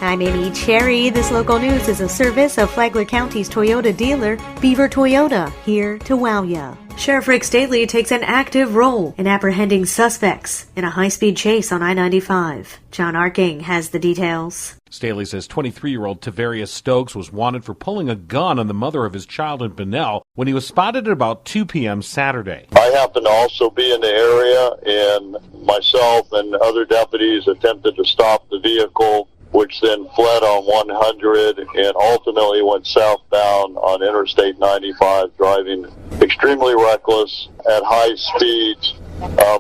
I'm Amy Cherry. This local news is a service of Flagler County's Toyota dealer, Beaver Toyota, here to wow ya. Sheriff Rick Staley takes an active role in apprehending suspects in a high-speed chase on I-95. John Arking has the details. Staley says 23-year-old Tavarius Stokes was wanted for pulling a gun on the mother of his child in Bunnell when he was spotted at about 2 p.m. Saturday. I happened to also be in the area, and myself and other deputies attempted to stop the vehicle, which then fled on 100 and ultimately went southbound on Interstate 95, driving extremely reckless at high speeds.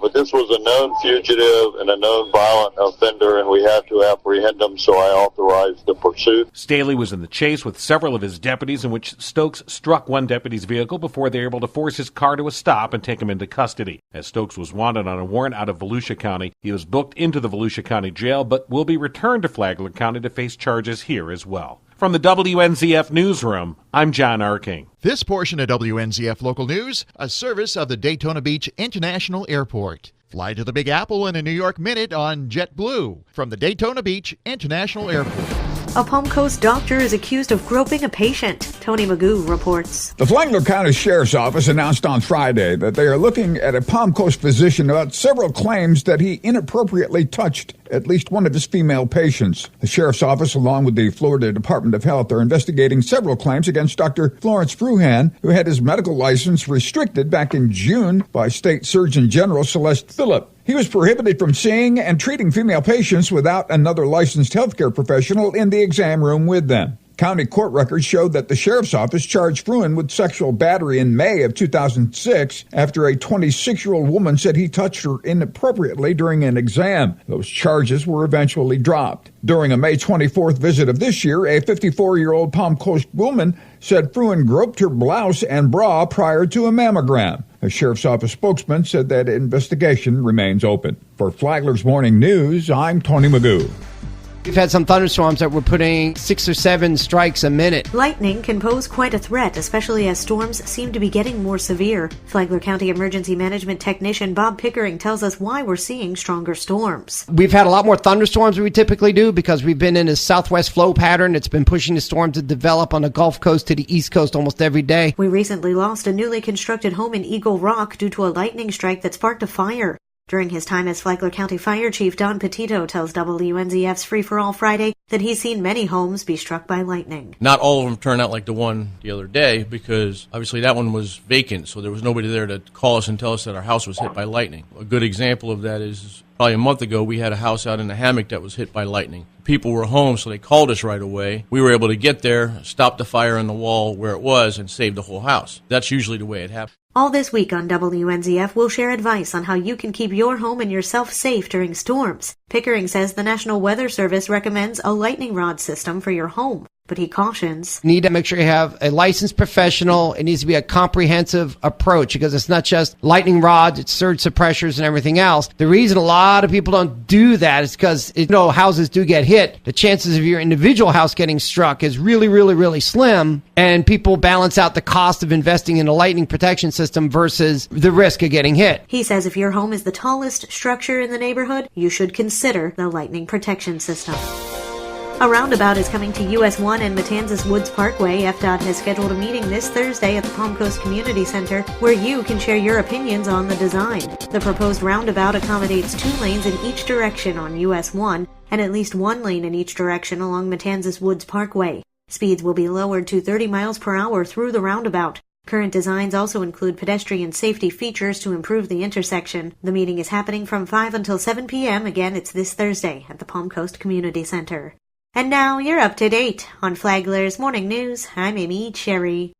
But this was a known fugitive and a known violent offender, and we had to apprehend him, so I authorized the pursuit. Staley was in the chase with several of his deputies, in which Stokes struck one deputy's vehicle before they were able to force his car to a stop and take him into custody. As Stokes was wanted on a warrant out of Volusia County, he was booked into the Volusia County Jail, but will be returned to Flagler County to face charges here as well. From the WNZF Newsroom, I'm John Arking. This portion of WNZF Local News, a service of the Daytona Beach International Airport. Fly to the Big Apple in a New York minute on JetBlue from the Daytona Beach International Airport. A Palm Coast doctor is accused of groping a patient. Tony Magoo reports. The Flagler County Sheriff's Office announced on Friday that they are looking at a Palm Coast physician about several claims that he inappropriately touched at least one of his female patients. The Sheriff's Office, along with the Florida Department of Health, are investigating several claims against Dr. Florence Fruhan, who had his medical license restricted back in June by State Surgeon General Celeste Phillip. He was prohibited from seeing and treating female patients without another licensed healthcare professional in the exam room with them. County court records showed that the Sheriff's Office charged Fruin with sexual battery in May of 2006 after a 26-year-old woman said he touched her inappropriately during an exam. Those charges were eventually dropped. During a May 24th visit of this year, a 54-year-old Palm Coast woman said Fruin groped her blouse and bra prior to a mammogram. A Sheriff's Office spokesman said that investigation remains open. For Flagler's Morning News, I'm Tony Magoo. We've had some thunderstorms that were putting 6 or 7 strikes a minute. Lightning can pose quite a threat, especially as storms seem to be getting more severe. Flagler County Emergency Management Technician Bob Pickering tells us why we're seeing stronger storms. We've had a lot more thunderstorms than we typically do because we've been in a southwest flow pattern. It's been pushing the storm to develop on the Gulf Coast to the East Coast almost every day. We recently lost a newly constructed home in Eagle Rock due to a lightning strike that sparked a fire. During his time as Flagler County Fire Chief, Don Petito tells WNZF's Free for All Friday that he's seen many homes be struck by lightning. Not all of them turned out like the one the other day because obviously that one was vacant, so there was nobody there to call us and tell us that our house was hit by lightning. A good example of that is probably a month ago we had a house out in a hammock that was hit by lightning. People were home, so they called us right away. We were able to get there, stop the fire in the wall where it was, and save the whole house. That's usually the way it happens. All this week on WNZF, we'll share advice on how you can keep your home and yourself safe during storms. Pickering says the National Weather Service recommends a lightning rod system for your home, but he cautions. You need to make sure you have a licensed professional. It needs to be a comprehensive approach because it's not just lightning rods, it's surge suppressors and everything else. The reason a lot of people don't do that is because, houses do get hit. The chances of your individual house getting struck is really, really, really slim, and people balance out the cost of investing in a lightning protection system versus the risk of getting hit. He says if your home is the tallest structure in the neighborhood, you should consider the lightning protection system. A roundabout is coming to US 1 and Matanzas Woods Parkway. FDOT has scheduled a meeting this Thursday at the Palm Coast Community Center where you can share your opinions on the design. The proposed roundabout accommodates 2 lanes in each direction on US 1 and at least 1 lane in each direction along Matanzas Woods Parkway. Speeds will be lowered to 30 miles per hour through the roundabout. Current designs also include pedestrian safety features to improve the intersection. The meeting is happening from 5 until 7 p.m. Again, it's this Thursday at the Palm Coast Community Center. And now you're up to date on Flagler's Morning News. I'm Amy Cherry.